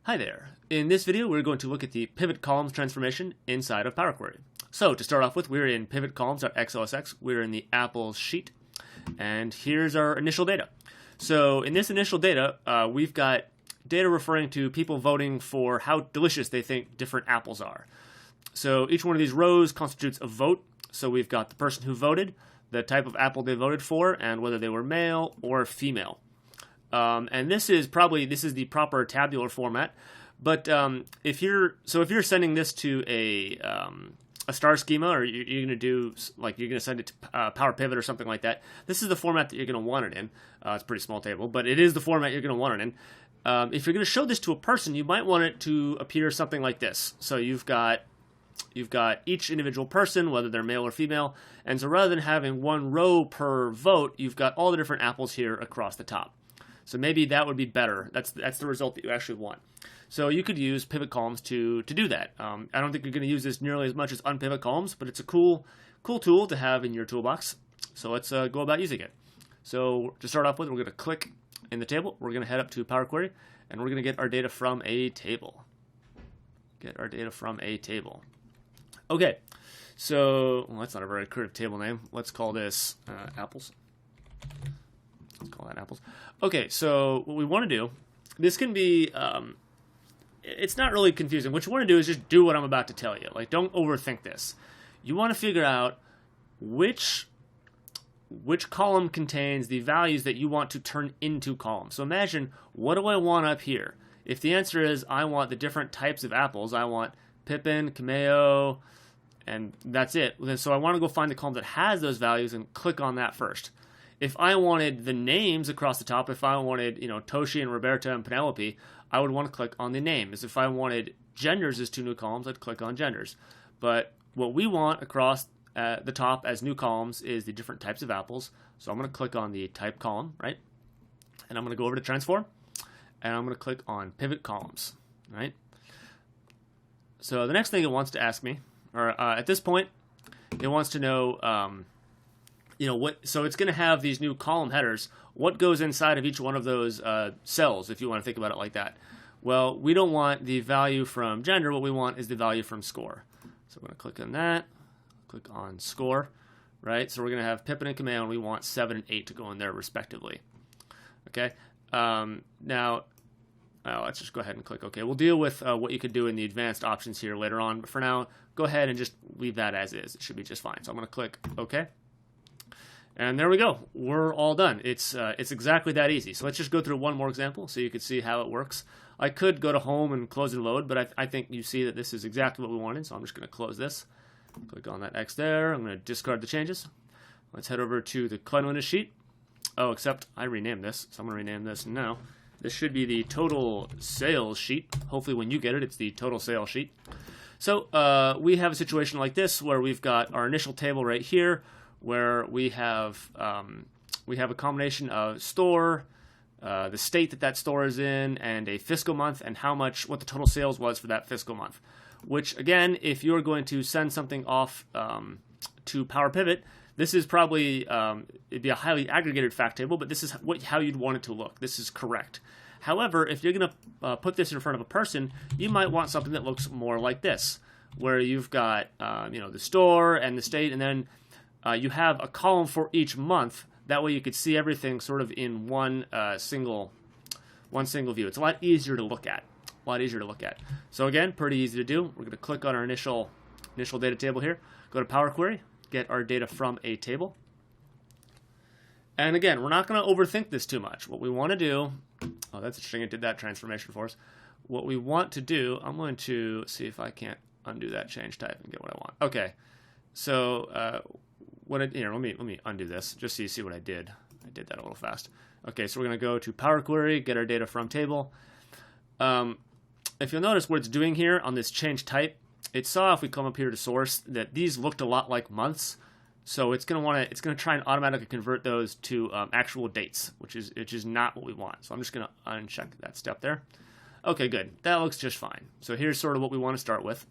Hi there. In this video, we're going to look at the pivot columns transformation inside of Power Query. So to start off with, we're in pivot columns.xlsx. We're in the Apples sheet, and here's our initial data. So in this initial data, we've got data referring to people voting for how delicious they think different apples are. So each one of these rows constitutes a vote. So we've got the person who voted, the type of apple they voted for, and whether they were male or female. And this is the proper tabular format. But if you're sending this to a star schema, or you're going to do you're going to send it to Power Pivot or something like that, this is the format that you're going to want it in. It's a pretty small table, but it is the format you're going to want it in. If you're going to show this to a person, you might want it to appear something like this. So you've got each individual person, whether they're male or female, and so rather than having one row per vote, you've got all the different apples here across the top. So maybe that would be better. That's the result that you actually want. So you could use pivot columns to do that. I don't think you're going to use this nearly as much as unpivot columns, but it's a cool tool to have in your toolbox. So let's go about using it. So to start off with, we're going to click in the table. We're going to head up to Power Query, and we're going to get our data from a table. Okay, so that's not a very creative table name. Let's call this apples. Let's call that apples. Okay, so what we want to do, this can be, it's not really confusing. What you want to do is just do what I'm about to tell you. Like, don't overthink this. You want to figure out which column contains the values that you want to turn into columns. So imagine, what do I want up here? If the answer is I want the different types of apples, I want Pippin, Cameo, and that's it. So I want to go find the column that has those values and click on that first. If I wanted the names across the top, if I wanted, Toshi and Roberta and Penelope, I would want to click on the names. If I wanted genders as two new columns, I'd click on genders. But what we want across the top as new columns is the different types of apples. So I'm going to click on the type column, right? And I'm going to go over to transform, and I'm going to click on pivot columns, right? So the next thing it wants to ask me, or at this point, it wants to know, so it's going to have these new column headers. What goes inside of each one of those cells, if you want to think about it like that? Well, we don't want the value from gender. What we want is the value from score. So I'm going to click on that, click on score, right? So we're going to have Pippin and Cameo, and we want 7 and 8 to go in there respectively. Okay. Now, let's just go ahead and click OK. We'll deal with what you could do in the advanced options here later on. But for now, go ahead and just leave that as is. It should be just fine. So I'm going to click OK. And there we go. We're all done. It's exactly that easy. So let's just go through one more example so you can see how it works. I could go to home and close and load, but I think you see that this is exactly what we wanted. So I'm just going to close this. Click on that X there. I'm going to discard the changes. Let's head over to the cleanliness sheet. Oh, except I renamed this. So I'm going to rename this now. This should be the total sales sheet. Hopefully when you get it, it's the total sales sheet. So we have a situation like this where we've got our initial table right here, where we have a combination of store, the state that store is in, and a fiscal month, and what the total sales was for that fiscal month. Which, again, if you're going to send something off to Power Pivot, this is probably it'd be a highly aggregated fact table, but this is how you'd want it to look. This is correct. However, if you're going to put this in front of a person, you might want something that looks more like this, where you've got the store and the state, and then you have a column for each month. That way you could see everything sort of in one single view. It's a lot easier to look at. So again, pretty easy to do. We're going to click on our initial data table here. Go to Power Query, get our data from a table. And again, we're not going to overthink this too much. What we want to do, oh, that's interesting. It did that transformation for us. What we want to do, I'm going to see if I can't undo that change type and get what I want. Okay, so let me undo this just so you see what I did. I did that a little fast. Okay, so we're going to go to Power Query, get our data from table. If you'll notice what it's doing here on this change type, it saw if we come up here to source that these looked a lot like months. So it's going to try and automatically convert those to actual dates, which is not what we want. So I'm just going to uncheck that step there. Okay, good. That looks just fine. So here's sort of what we want to start with.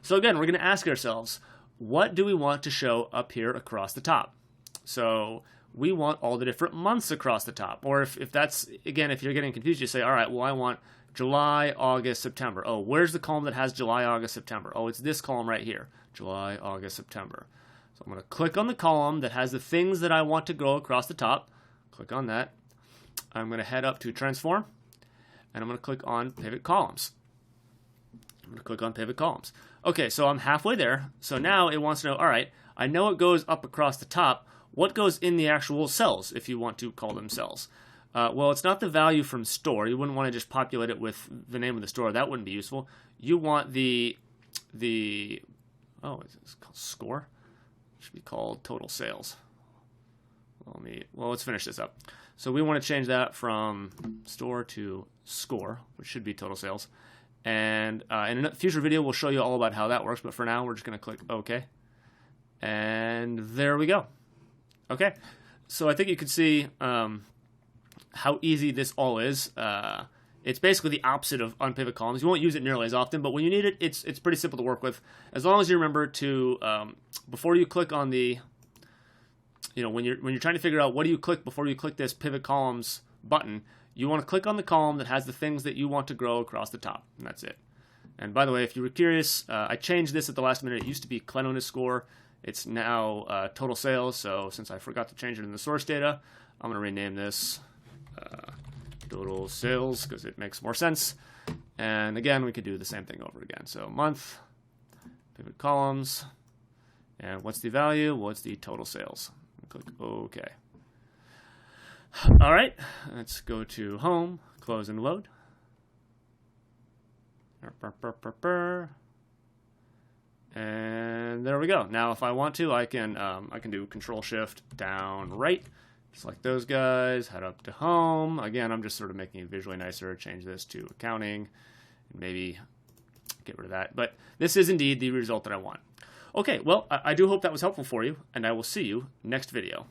So again, we're going to ask ourselves, what do we want to show up here across the top? So we want all the different months across the top. Or if that's, again, if you're getting confused, you say, all right, well, I want July, August, September. Oh, where's the column that has July, August, September? Oh, it's this column right here, July, August, September. So I'm going to click on the column that has the things that I want to go across the top. Click on that. I'm going to head up to Transform, and I'm going to click on Pivot Columns. I'm going to click on Pivot Columns. Okay, so I'm halfway there. So now it wants to know, all right, I know it goes up across the top. What goes in the actual cells, if you want to call them cells? Well, it's not the value from store. You wouldn't want to just populate it with the name of the store. That wouldn't be useful. You want the oh, it's called score? It should be called total sales. Well, let's finish this up. So we want to change that from store to score, which should be total sales. And in a future video, we'll show you all about how that works. But for now, we're just going to click OK. And there we go. Okay. So I think you can see how easy this all is. It's basically the opposite of unpivot columns. You won't use it nearly as often, but when you need it, it's pretty simple to work with. As long as you remember to, before you click on the, when you're trying to figure out what do you click before you click this pivot columns button, you want to click on the column that has the things that you want to grow across the top, and that's it. And by the way, if you were curious, I changed this at the last minute. It used to be cleanliness score. It's now total sales, so since I forgot to change it in the source data, I'm going to rename this total sales because it makes more sense. And again, we could do the same thing over again. So month, pivot columns, and what's the value? What's the total sales? Click OK. All right, let's go to home, close and load. And there we go. Now, if I want to, I can do Control-Shift down right, select those guys, head up to home. Again, I'm just sort of making it visually nicer. Change this to accounting, and maybe get rid of that. But this is indeed the result that I want. Okay, well, I do hope that was helpful for you, and I will see you next video.